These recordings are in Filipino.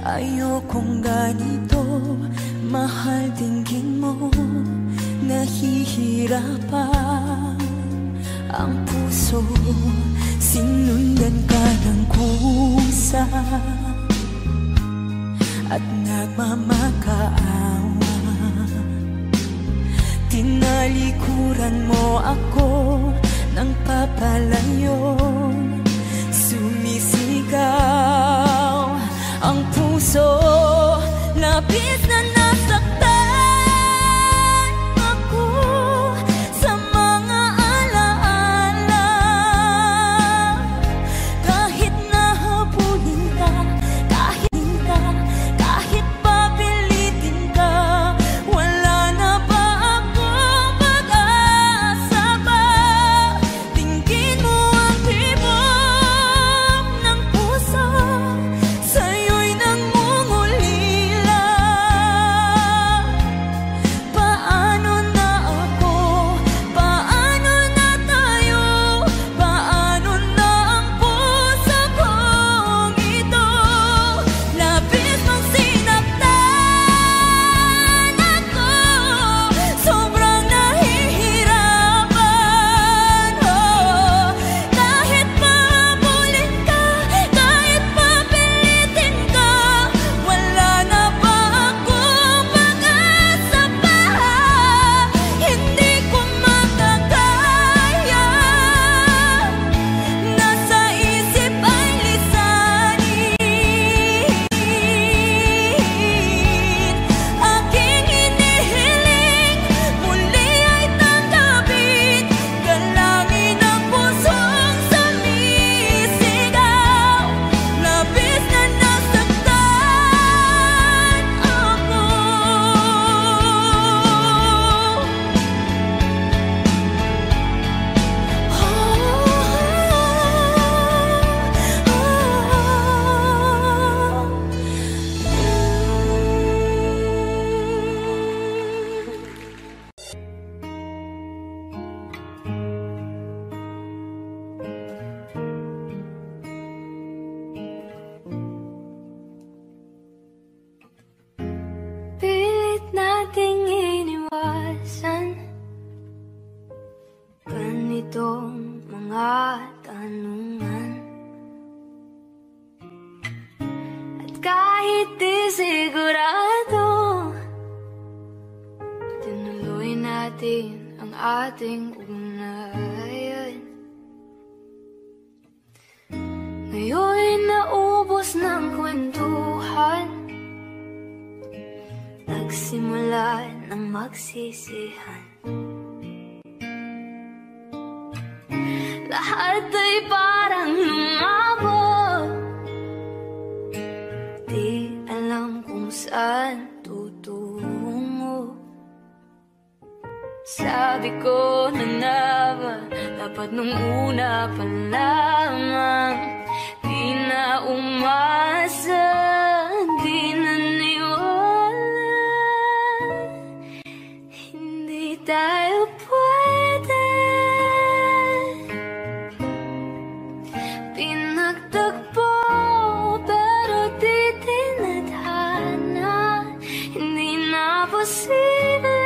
Ayokong ganito, mahal, tingin mo nahihirapan ang puso. Sinundan ka ng kusa at nagmamakaawa. Tinalikuran mo ako ng papalayo, sumisigaw ang puso. Labis na nasaktan ako sa mga alaala. Kahit nahabulin ka, kahit papilitin ka, wala na ba akong pag-asa ba? Tingin mo ang tibok ng puso, sa'yo'y nangungulila. Paano na ako? Paano na tayo? Paano na ang puso kong ito? Labis mong sinaktan ako, sobrang nahihirapan. Oh, kahit pahabulin ka, kahit papilitin ka, wala na ba akong pag-asa pa? Hindi ko makakaya, nasa isip ay lisanin aking hinihiling, muli ay tanggapin. Galangin ang pusong sumisigaw. Labis na nasaktan ako. Pilit nating iniwasan ganitong mga tanungan, at kahit di sigurado, tinuloy natin ang ating ugnayan. Ngayon naubos ng kwentuhan, nagsimula ng magsisihan. Lahat ay parang lumabo, di alam kung saan tutungo. Sabi ko na nga ba, dapat nung una pa lamang, di na umasa, di naniwala. Hindi tayo pwede, pinagtagpo pero di tinadhana. Hindi na posible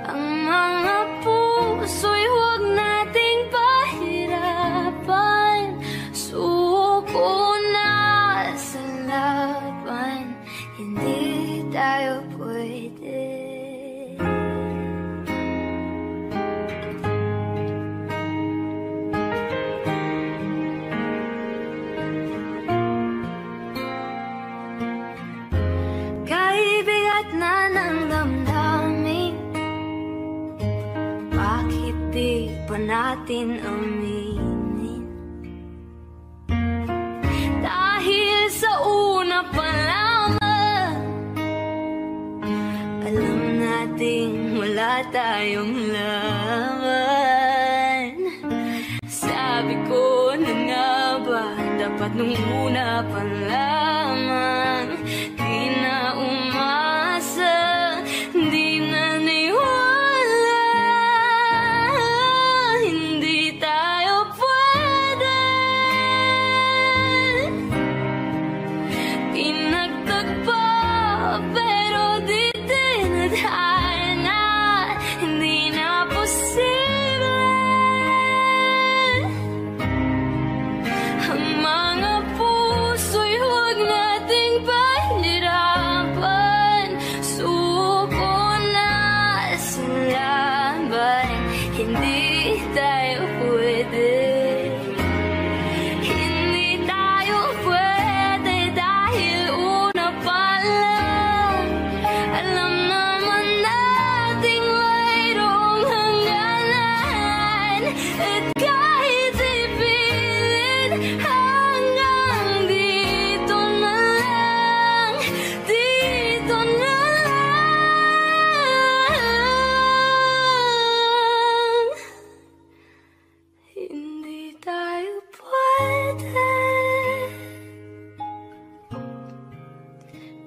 ang mga puso'y huwag nating pahirapan. Suko na sa laban, hindi tayo pwede. Kaibigat na ng damdamin, bakit di pa natin aminin? Dahil sa una pa lamang, alam nating wala tayong laban. Sabi ko na nga ba, dapat nung una pa lamang, di na umasa, di na niwala. Hindi tayo pwede,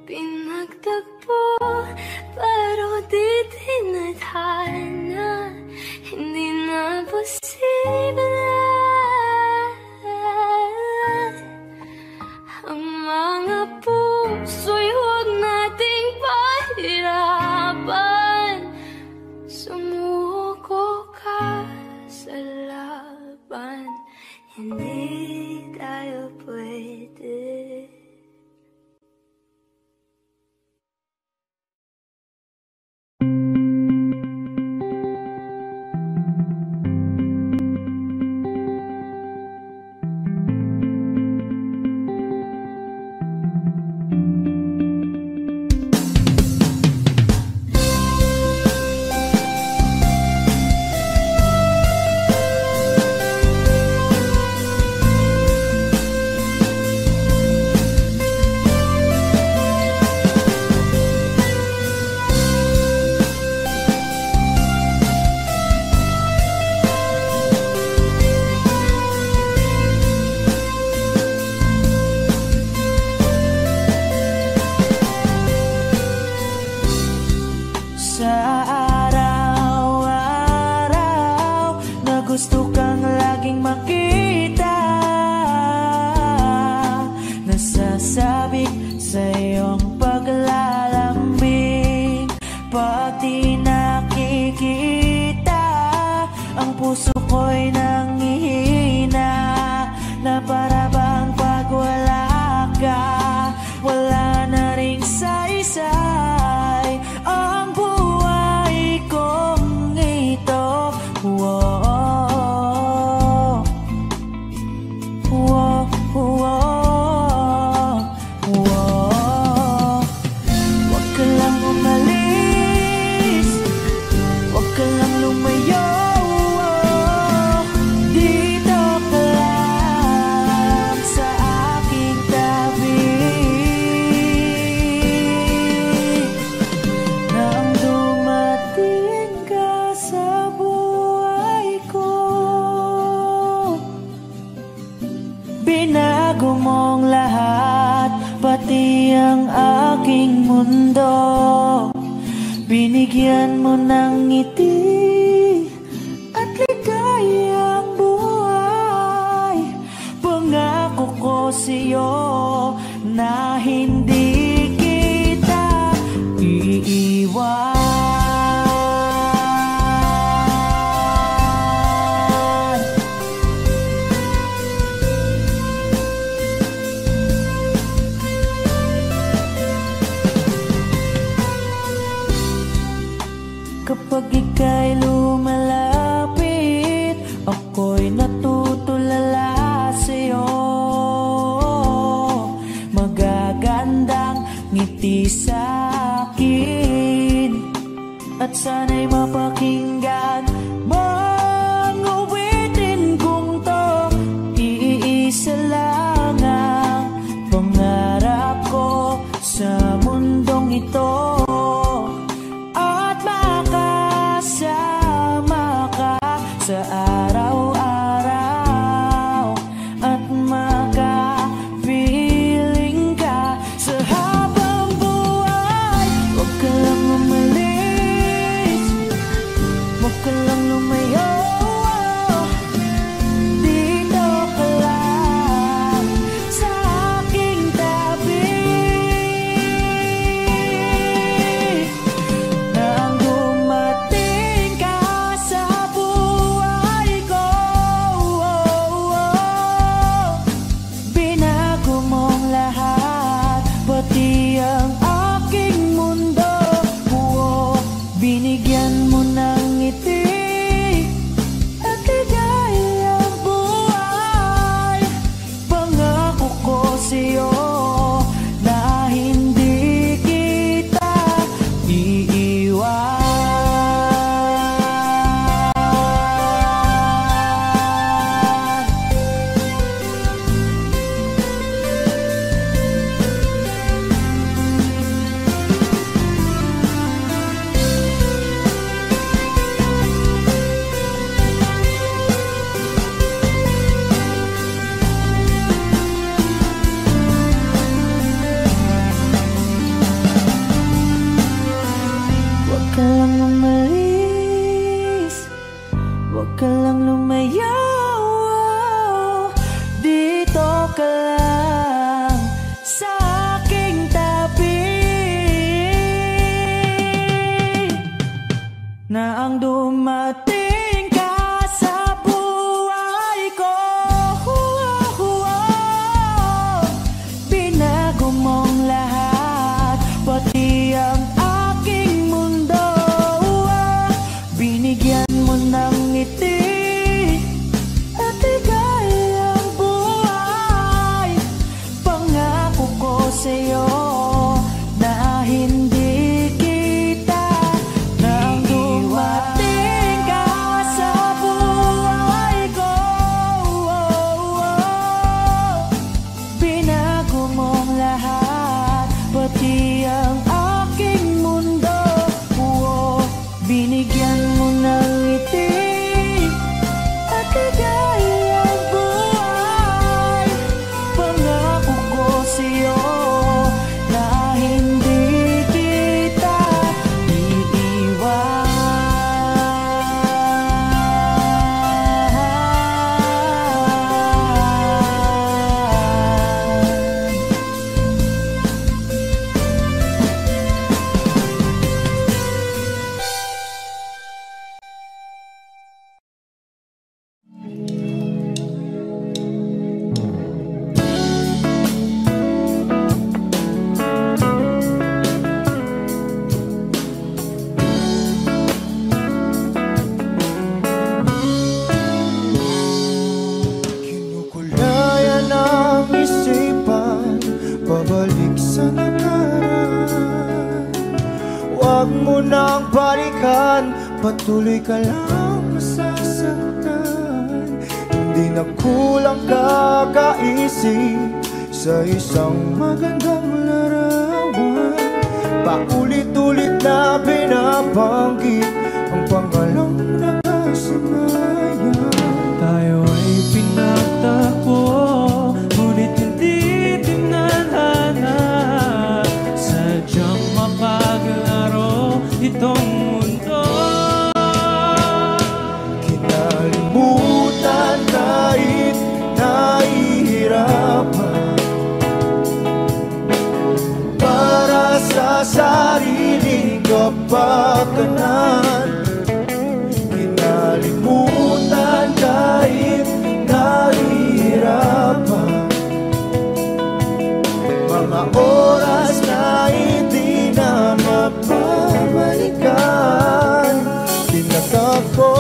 Pinagtagpo pero di tinadhana, hindi na posible. Ang mga puso'y huwag nating pahirapan. Sumuko ka sa laban, hindi tayo pwede. Binigyan mo ng ngiti at ligayang buhay. Pangako ko sa'yo na hindi kita iiwan. Kapag ika'y lumalapit, ako'y natutulala sa'yo. Magagandang ngiti sa'kin at sana'y mapakinggan mang uwitin kong to. Iisa lang ang pangarap ko sa mundong ito, sa araw-araw at makapiling ka sa habang buhay. Huwag ka lang umalis, Narito ka lang sa aking tabi, na ang dumating ka sa buhay ko. Binago mong lahat, pati ang aking mundo. Binigyan mo ng ngiti at ligayang buhay. Pangako ko sa'yo na hindi kita nang dumating ka sa buhay ko. Binago mong lahat, pati ang aking mundo. Binigyan mo ng ngiti at ligayang buhay. Pangako ko sa'yo na hindi kita iiwan. Kinukulayan ang isipan, pabalik sa nakaraan. Huwag mo nang balikan, patuloy ka lang masasaktan. Hindi na kulang kakaisip sa isang magandang larawan. Paulit-ulit na binabanggit ang pangalang nakasanayan. Tayo ay pinagtagpo, ngunit hindi tinadhana. Sadyang mapaglaro itong mundo. Kinalimutan kahit nahihirapan, para sa sariling kapakanan. Kinalimutan kahit nahihirapan, mga oras na hindi na mapabalikan. Tinatako,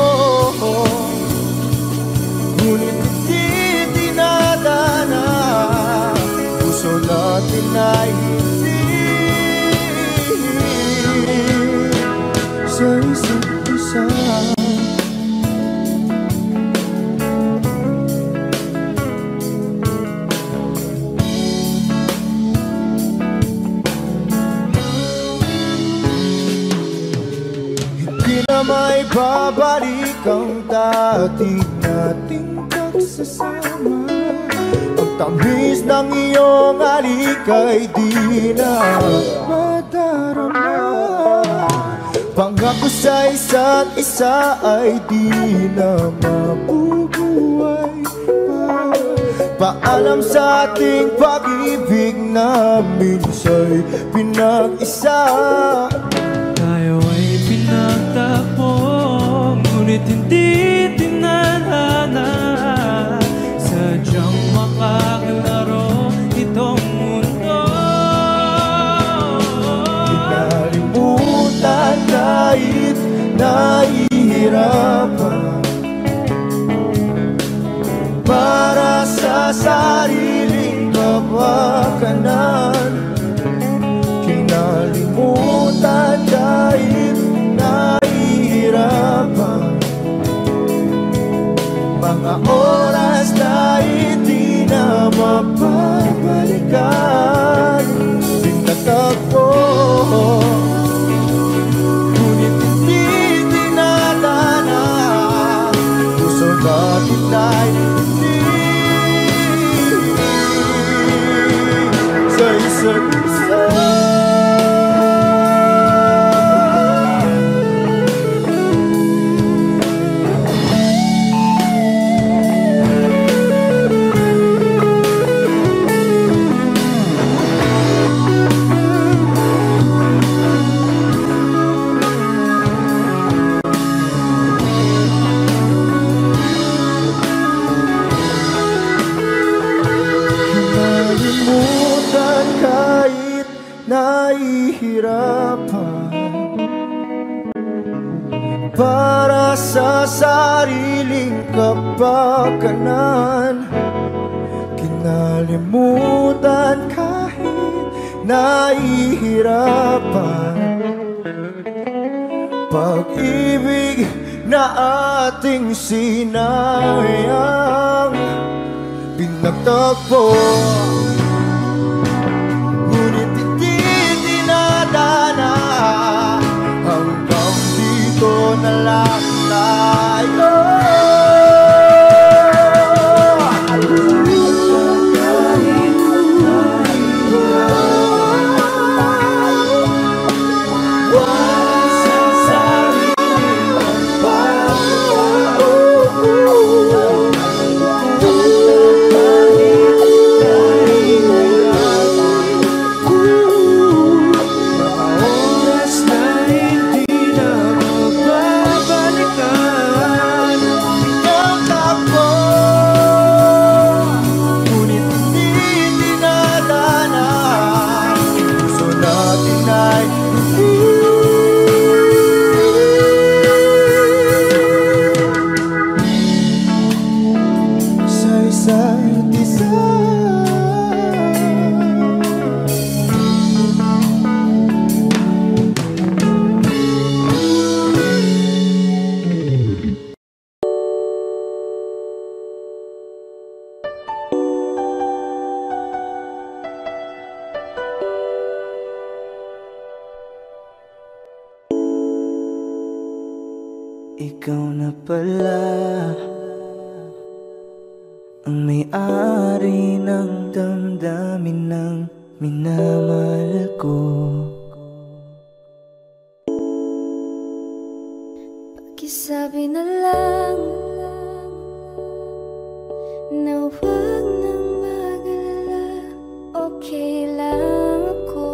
ngunit hindi tinadana. Puso natin ay hindi sa isa't isa. Hindi na may babalik ang dati nating pagsasama. Ang tamis ng iyong halik ay di na madarama. Pangako sa isa't isa ay di na mabubuhay pa. Paalam sa ating pag-ibig na minsa'y pinag-isa. Tayo ay pinagtagpo, ngunit hindi tinadhana. Sadyang makaglaro itong mundo. Kinalimutan kahit nahihirapan, para sa sariling kapakanan. Kinalimutan kahit nahihirapan, mga oras na hindi na mapabalikan. Tinatagpo, ngunit hindi tinadana. Puso natin ay hindi sa isa't isa. nahihirapan para sa sariling kapakanan. Kinalimutan kahit nahihirapan. Pag-ibig na ating sinayang pinagtagpo, ngunit hindi dinadana. Hanggang dito na lang tayo. Ikaw na pala ang may-ari ng damdamin ng minamahal ko. Pakisabi na lang na huwag nang mag-alala, okay lang ako.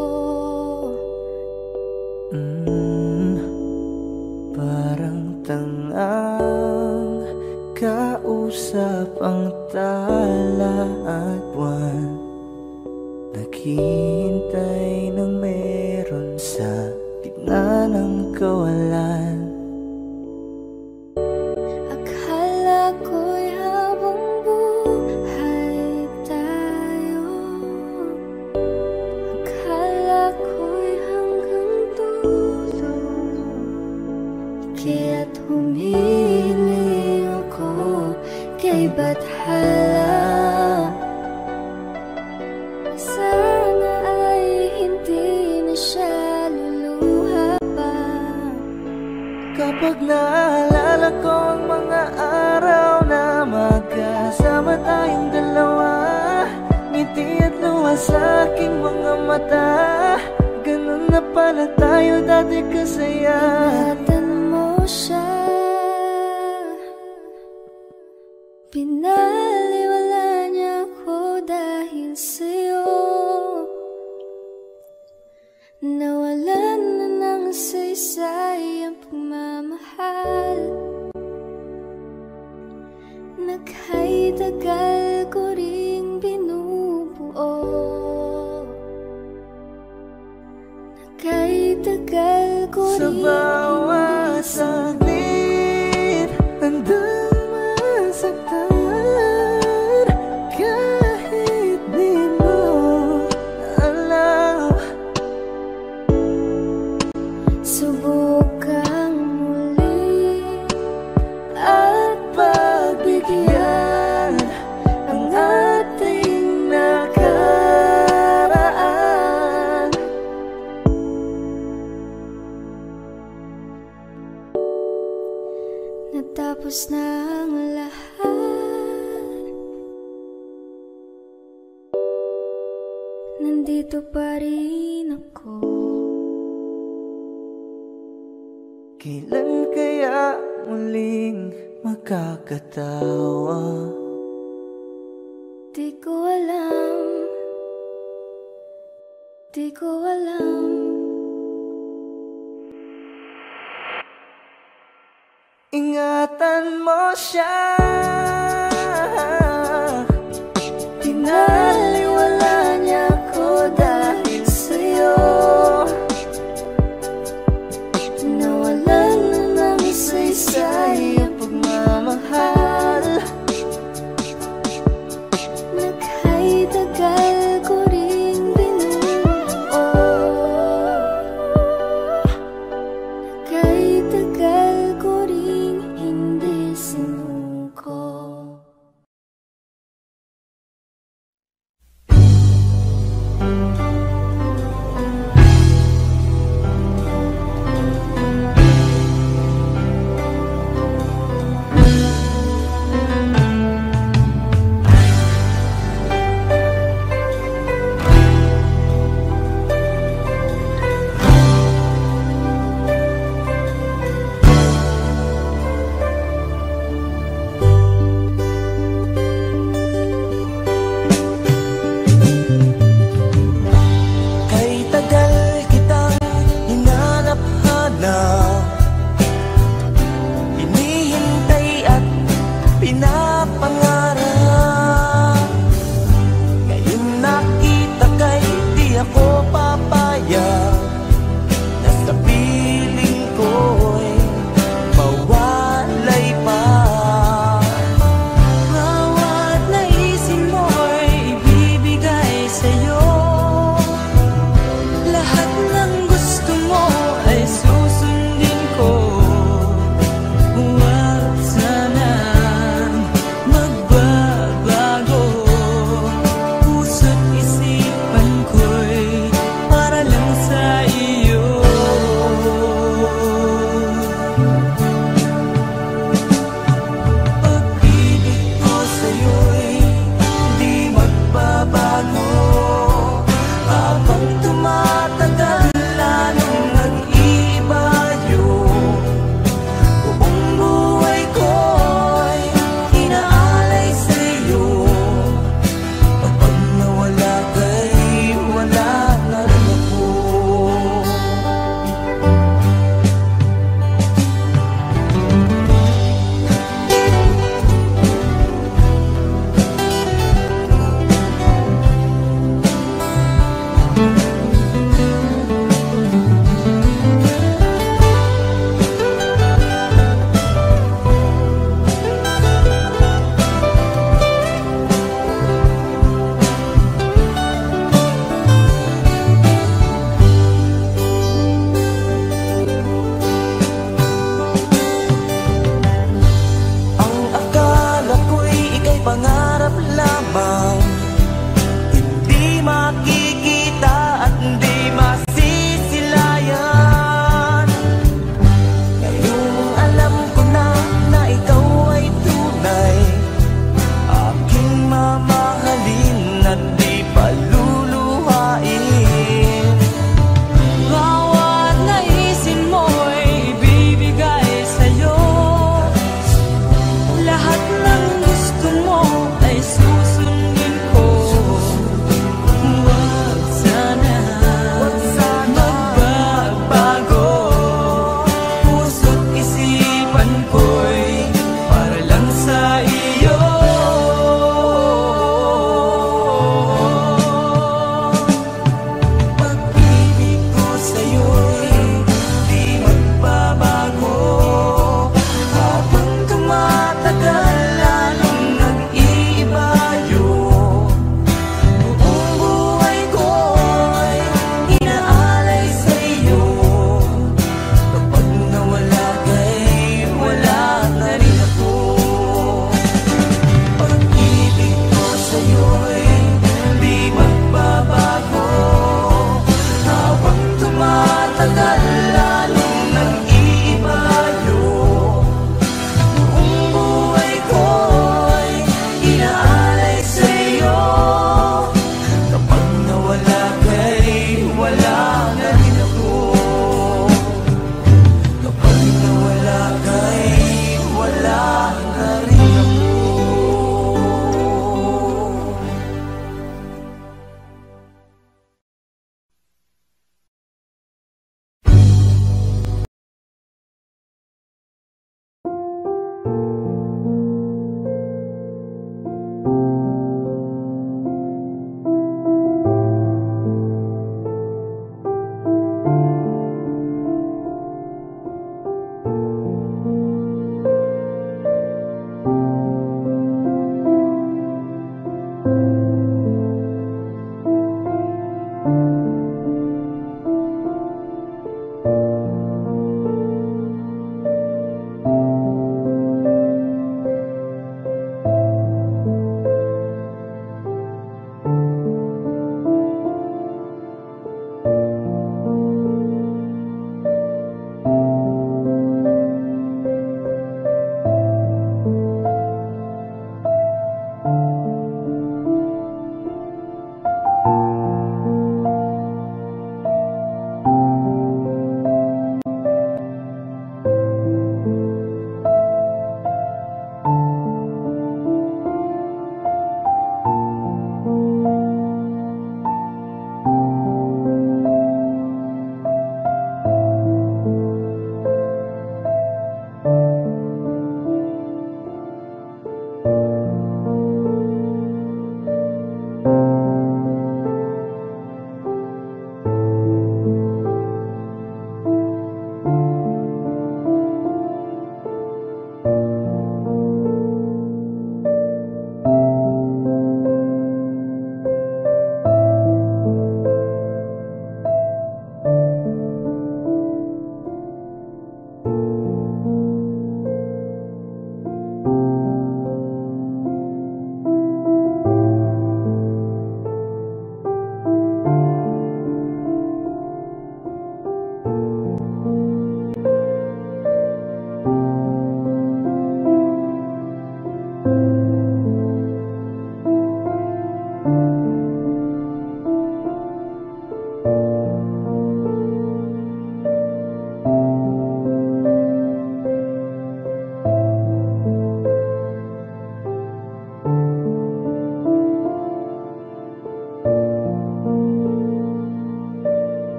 Parang tangang kausap ang tala at buwan, naghihintay ng meron sa gitna ng kawalan. Akala ko'y habang buhay tayo, akala ko'y hanggang dulo, kaya't humiling ako kay Bathala. Sana ay hindi na siya luluha pa. Kapag naalala ko ang mga araw na magkasama tayong dalawa, ngiti at luha sa aking mga mata, ganun na pala tayo dati kasaya. Ingatan mo siya, pinaliwala niya ako dahil sa'yo. Nawalan na ng saysay ang pagmamahal, naghay tagal ko ring binubuo, naghay tagal ko Sa ring bawat saglit, handang masaktan, kahit di mo alam. subukang muli at pagbigyan ang ating nakaraan. Natapos na ang lahat, nandito pa rin ako. Kailan kaya muling makakatawa? Di ko alam, di ko alam. Ingatan mo siya, Pinaliwala niya ako dahil sa'yo.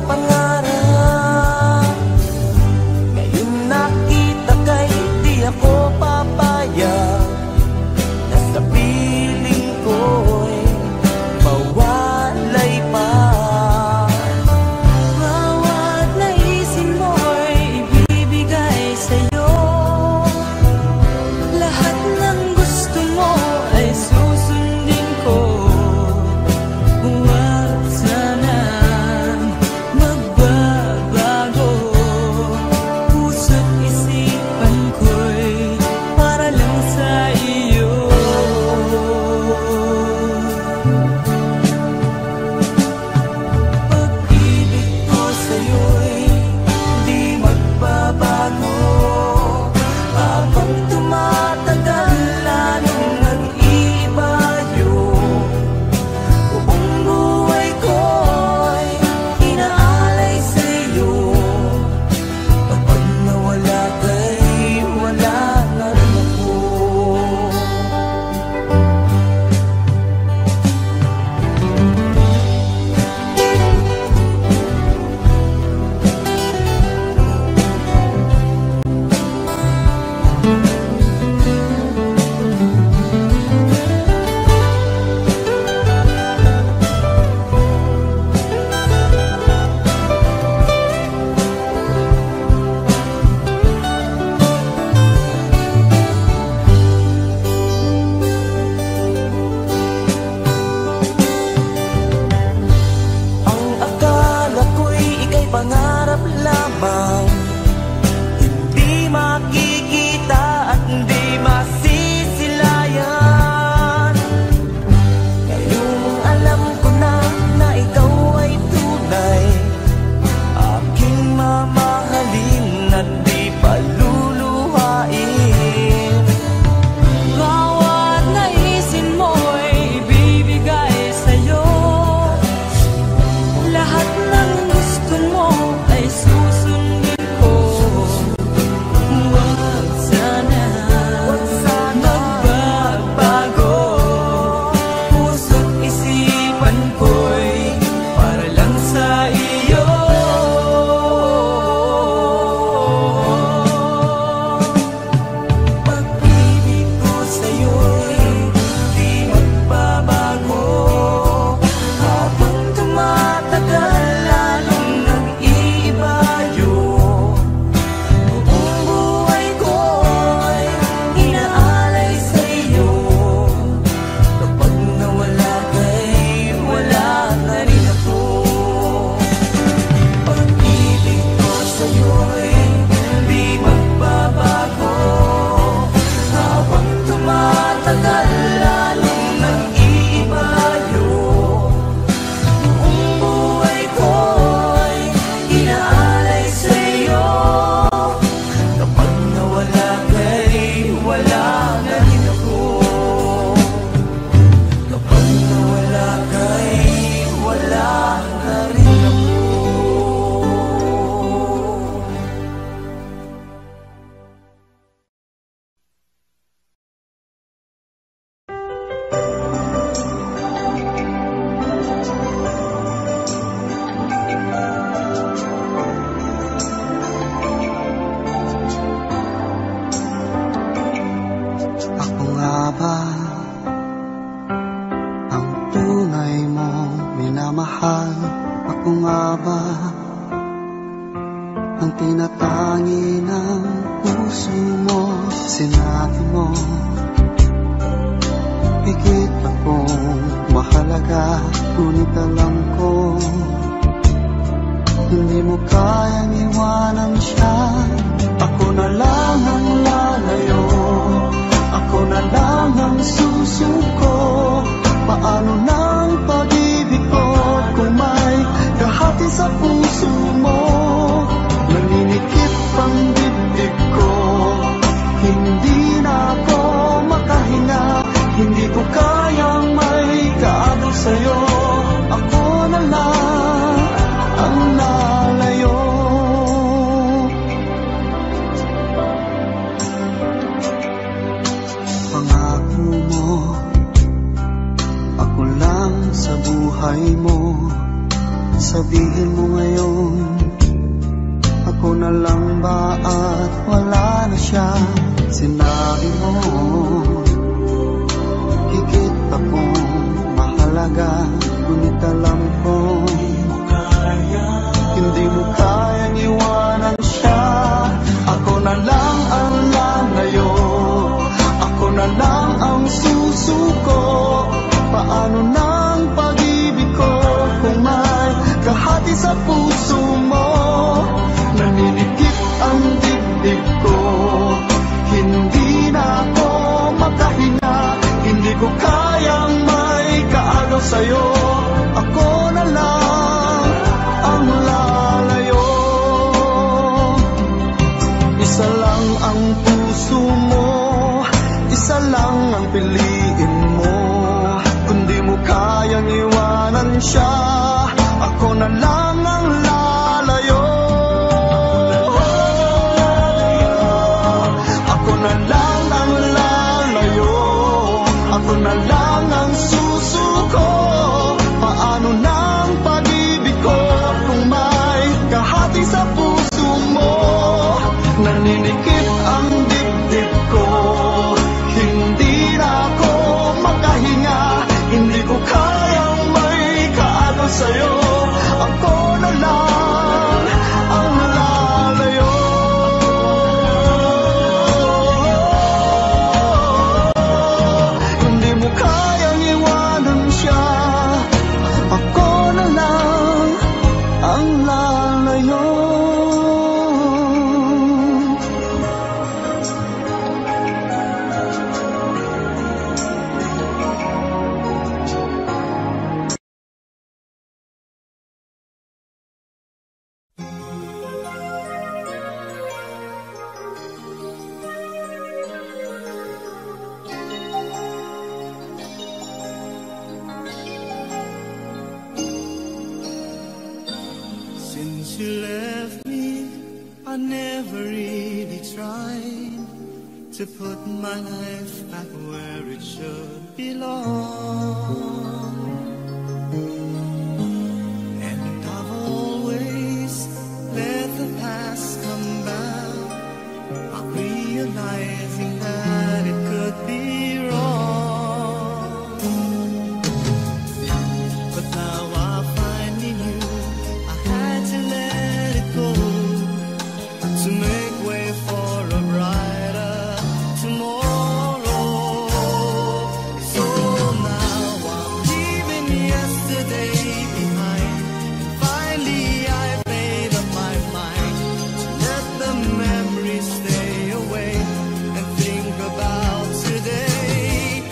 pangarap. Ngayon nakita kay di ako papayag na sa piling ko'y mawalay pa. Bawat naisin mo'y ibibigay sa'yo. Lahat ng gusto mo ay susundin ko. Huwag sanang magbabago. Puso't isipan ko'y para lang sa iyo. Pag-ibig ko sa'yo'y di magbabago. Habang tumatagal lalong nag-iiba yung buong buhay ko'y inaalay sa'yo. Kapag nawala ka'y wala na rin ako. Ang akala ko'y ika'y pangarap lamang, hindi makikita at hindi masisilayan. Ngayong alam ko na ikaw ay tunay, aking mamahalin at di paluluhain. Bawat naisin mo'y ibibigay sa'yo. Lahat ng gusto mo ay susundin ko. Huwag sana magbabago. Puso't isipan ko'y para lang sa iyo. Pag-ibig ko sa'yo'y di magbabago. Habang tumatagal lalong nag-iiba yung buong buhay ko'y inaalay sa'yo. Kapag nawala ka'y wala na rin ako. Pag-ibig ko sa'yo'y di magbabago. Habang tumatagal lalong nag-iiba yung buong buhay ko'y inaalay sa'yo. Kapag nawala ka'y wala na rin ako. Kapag nawala ka'y wala na rin ako. Ako nga ba ang tunay mong minamahal? Ako nga ba ang tinatangi ng puso mo? Sinabi mo higit akong mahalaga, ngunit alam ko hindi mo kayang iwanan siya. Ako na lang ang lalayo, ako na lang ang susuko. Paano ng pag-ibig ko kung may kahati sa puso mo? Naninikip ang dibdib ko, hindi na ako makahinga. Hindi ko kayang may kaagaw sa'yo. Ako na lang ang lalayo. Pangako mo, ako lang sa buhay mo. Sabihin mo ko ngayon? Ako na lang ba at wala na siya? Sinabi mo higit akong mahalaga, ngunit alam ko hindi mo kayang iwanan siya. Ako na lang ang lalayo, ako na lang ang susuko. Paano nang pag-ibig ko kung may kahati sa puso mo? Naninikip ang dibdib ko, hindi na ako makahinga. Hindi ko kayang may kaagaw sa'yo. Ako na lang ang lalayo. Isa lang ang puso mo, isa lang ang piliin mo. Kung di mo kayang iwanan siya, ako na lang ang lalayo. Ako na lang ang lalayo, ako na lang ang susuko. Paano nang pag-ibig ko kung may kahati sa puso mo? Naninikip ang dibdib ko, hindi na ako makahinga. Hindi ko kayang may kaagaw sa'yo. Ako na lang ang lalayo. Hindi mo kayang iwanan siya. Ako na lang ang lalayo. Since you left me, I never really tried to put my life back where it should belong. And I've always let the past come back, not realizing that it could be wrong. But now I finally knew I had to let it go to make way for a brighter tomorrow. So now I'm leaving yesterday behind. Finally I've made up my mind to let the memories stay away and think about today.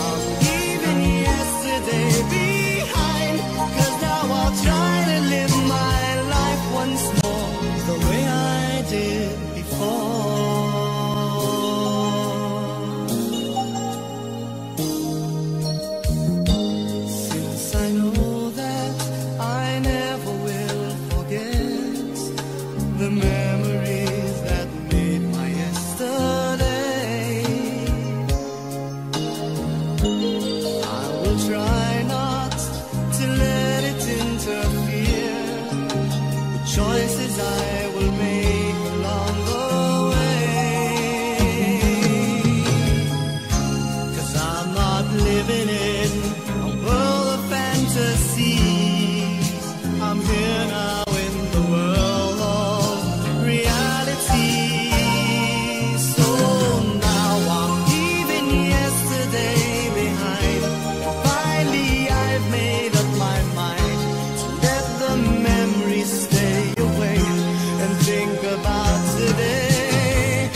I'm leaving yesterday behind, 'cause now I'll try to live my life once more the way I did before. Since I know that I never will forget the memories that made my yesterday, I will try not to let it interfere with choices I will make along the way. 'Cause I'm not living in a world of fantasies. I'm here now in the world of reality. So now I'm leaving yesterday behind. Finally I've made up my mind to let the memories stay away and think about today.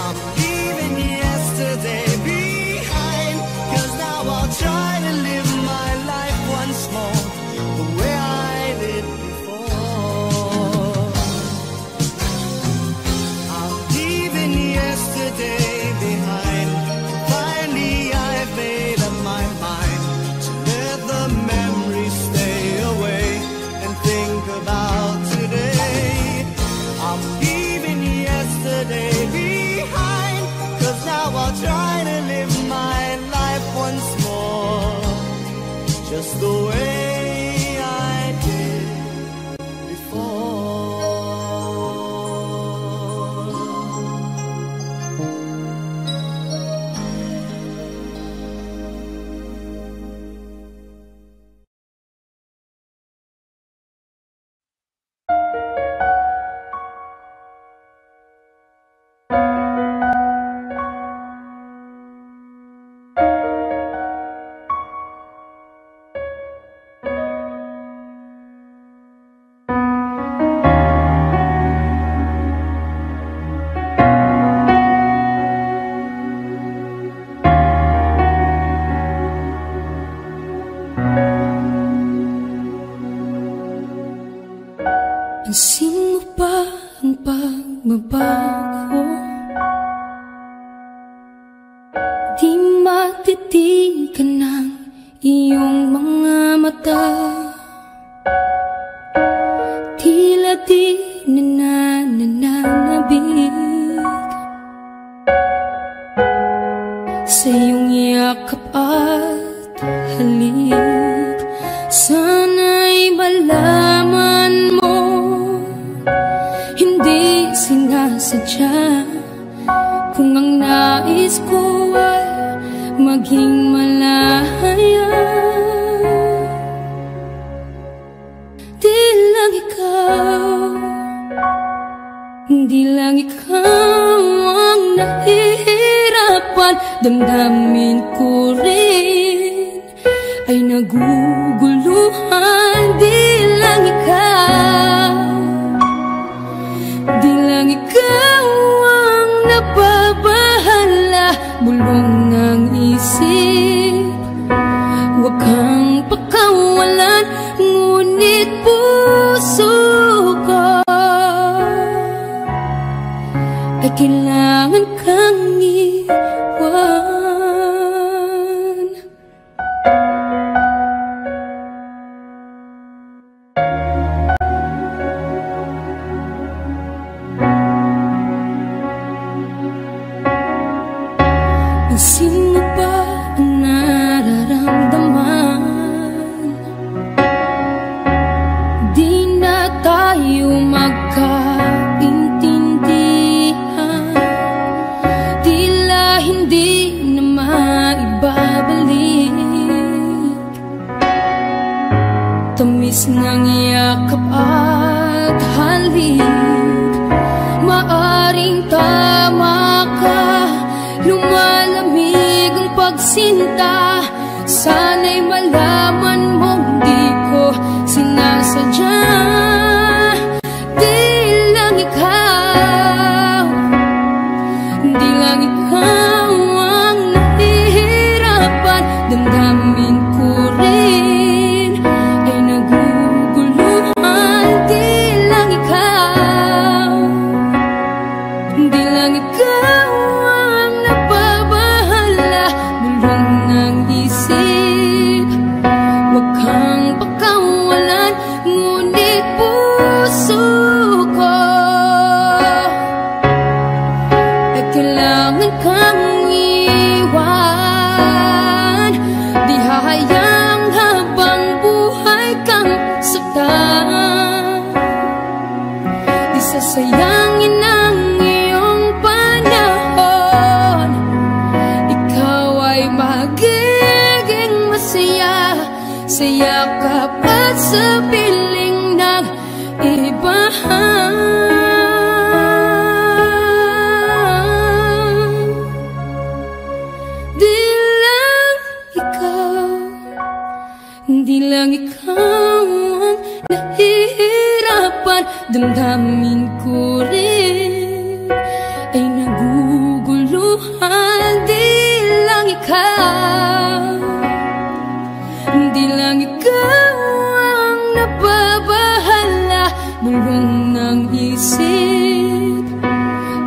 I'm leaving yesterday behind, 'cause now I'll try to live my life once more the way I did before. I'm leaving yesterday behind. Finally I've made up my mind to let the memories stay away and think about today. I'm leaving yesterday behind, 'cause now I'll try to live my life once more just the way I did before. Pansin mo ba ang pagbabago? Di matitigan ng iyong mga mata. Tila di nananabig sa iyong yakap at halik. Sana'y malaman mo, hindi sinasadya. Kung ang nais ko ay maging malaya, di lang ikaw ang nahihirapan. Damdamin ko rin ay naguguluhan. Di lang ikaw ang nababahala. Bulong ng isip, huwag kang pakawalan, ngunit puso ko ay kailangan kang iwan. Pansin mo ba ang nararamdaman? Di na tayo magkaintindihan. Tila hindi na maibabalik tamis ng yakap at halik. Maaring tama ka, lumalamig ang pagsinta. Sana'y malaman mong di ko sinasadya. Di lang ikaw ang nahihirapan. Damdamin ko rin ay naguguluhan. Di lang ikaw ang nababahala. Bulong ng isip, huwag kang pakawalan, ngunit puso ko ay kailangan kang iwan. Di hahayang habang buhay kang saktan. Di sasayangin ang iyong panahon. Ikaw ay magiging masaya sa yakap at sa piling ng iba. Di lang ikaw ang nahihirapan. Damdamin ko rin ay naguguluhan. Di lang ikaw ang nababahala. Bulong ng isip,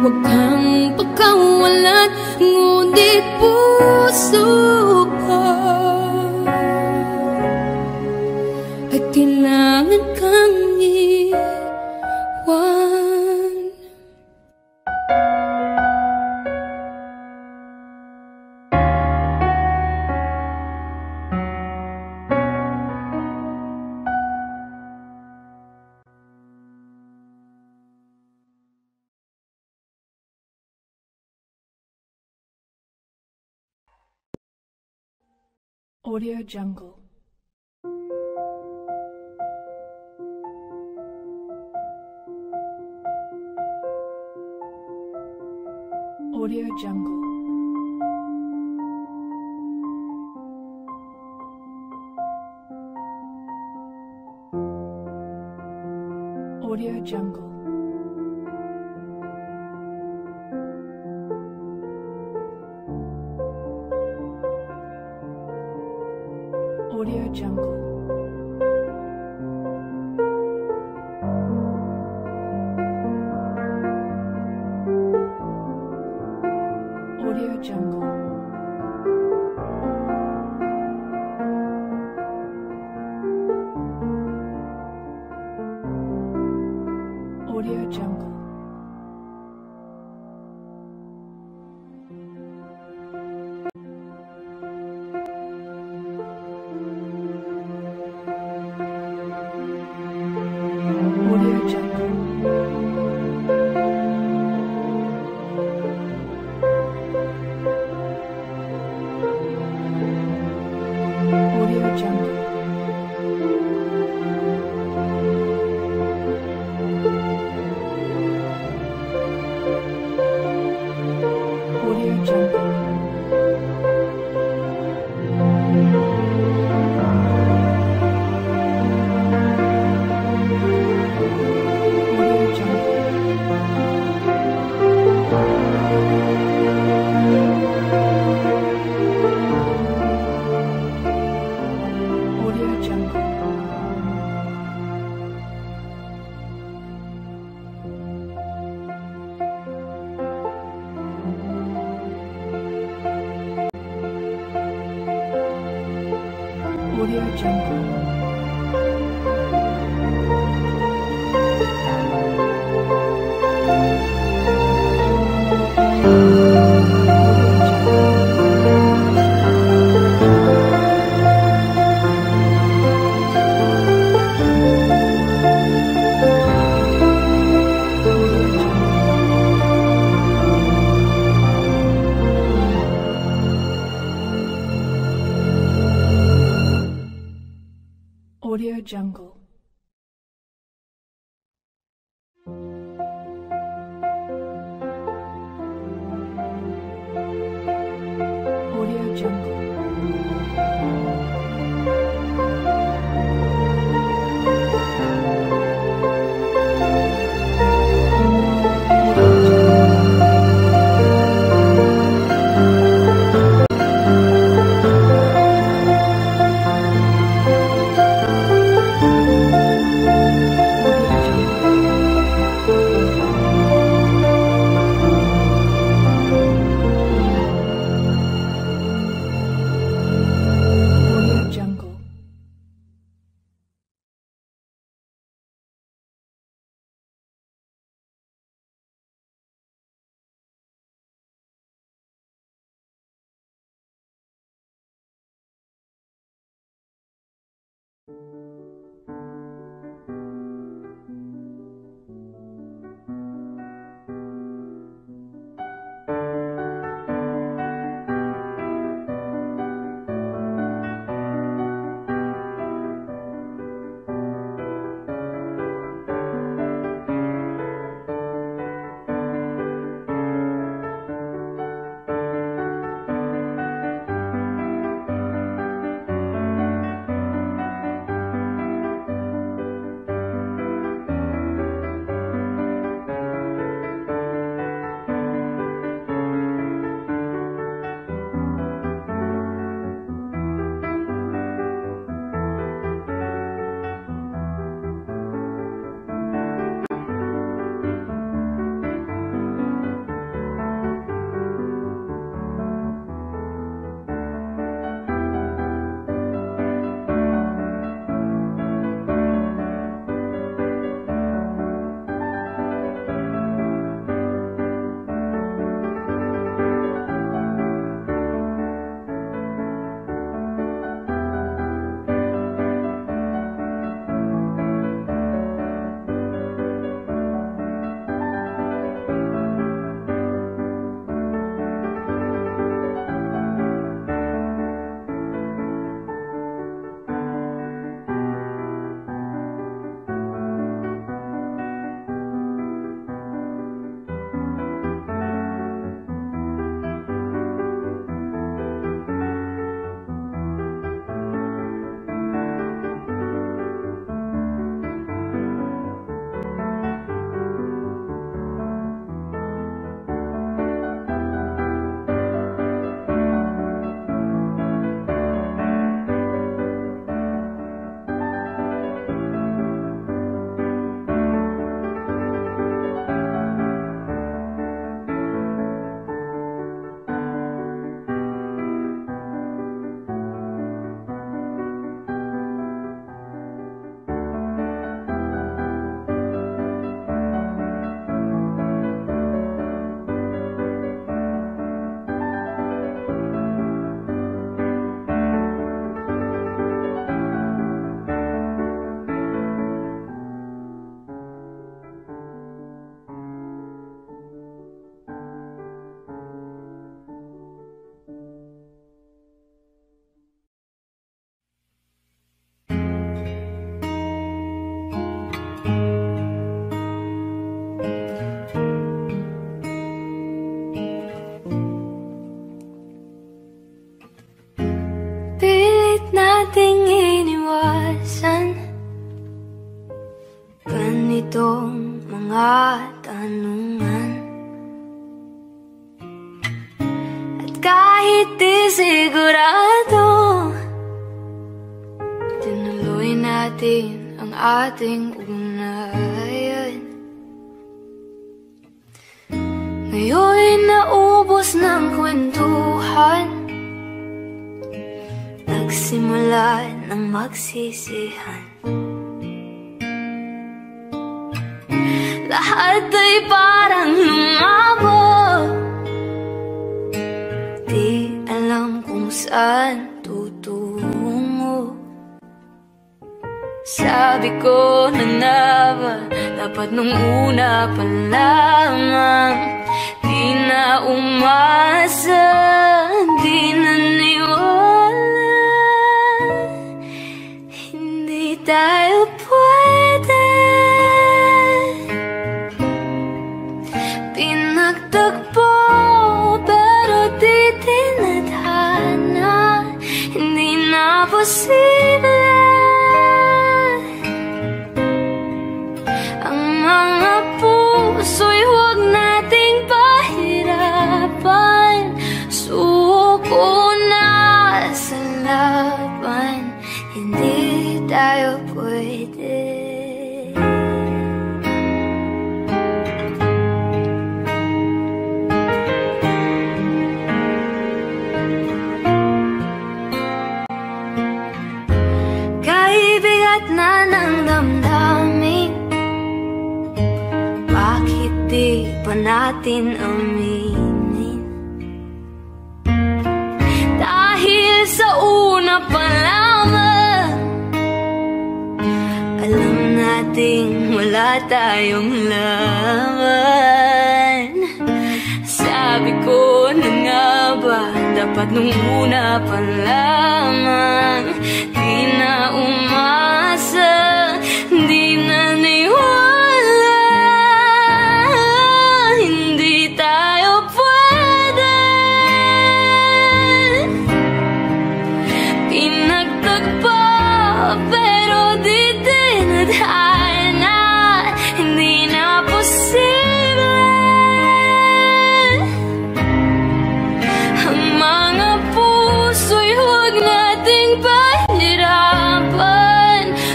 huwag kang pakawalan, ngunit puso ko ay kailangan kang iwan. Audio Jungle. Audio Jungle. Audio Jungle. Audio Jungle. Audio Jungle. Audio Jungle. Audio Jungle. Audio Jungle. Audio Jungle. Audio Jungle. Audio Jungle. Audio Jungle. Audio Jungle. Audio Jungle. itong mga tanungan. At kahit di sigurado, tinuloy natin ang ating ugnayan. Ngayon'y naubos ng kwentuhan, nagsimula ng magsisihan. Lahat ay parang lumabo, di alam kung saan tutungo. Sabi ko na nga ba, dapat nung una pa lamang. Di na umasa, di naniwala, hindi tayo pwede. Pinagtagpo pero di tinadhana, hindi na posible. Ang mga puso'y huwag nating pahirapan. Suko na sa laban, hindi tayo pwede. Kaibigat na ng damdamin, bakit di pa natin aminin? Dahil sa una pa lamang, alam nating wala tayong laban. Sabi ko na nga ba, dapat nung una pa lamang. Di na umasa, di na niwala, hindi tayo pwede. Pinagtagpo pero di tinadhana, hindi na posible. Ang mga puso'y huwag nating pahirapan.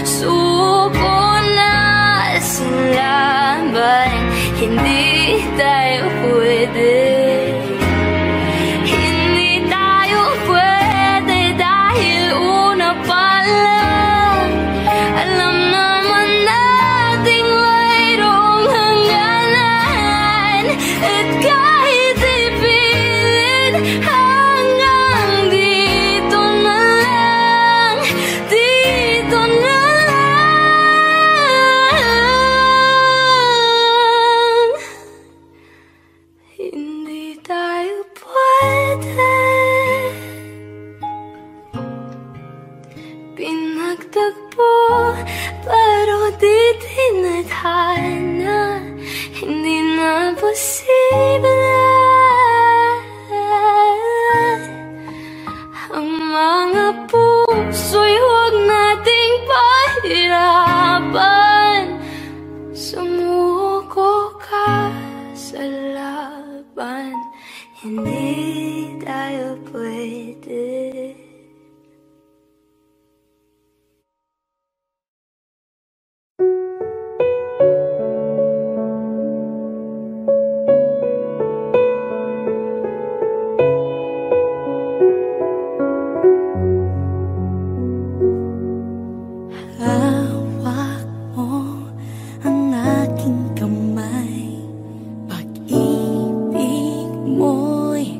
Suko na sa laban, hindi tayo pwede. Hindi tayo pwede dahil una pa lang, alam naman nating mayroong hangganan. At kahit ipilit, hanggang dito na lang, dito na lang. Hindi tayo pwede. Pinagtagpo pero di tinadhana, hindi na posible. Ang mga puso'y huwag nating pahirapan. Sumuko ka sa laban, hindi tayo pwede. Hawak mo ang aking kamay, pag-ibig mo'y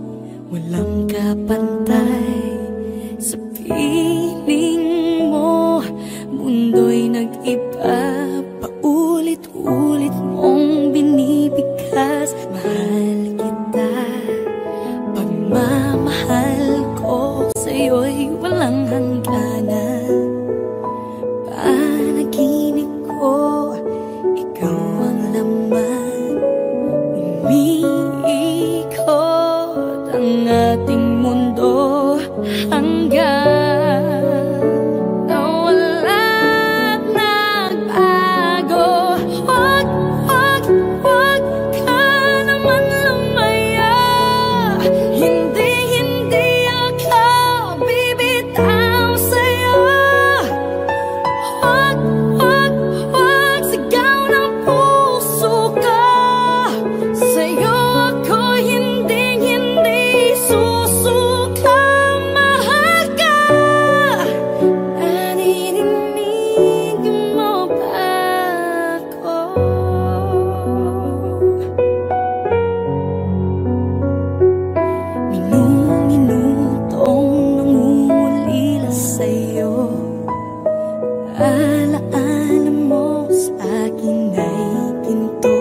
ay ginto.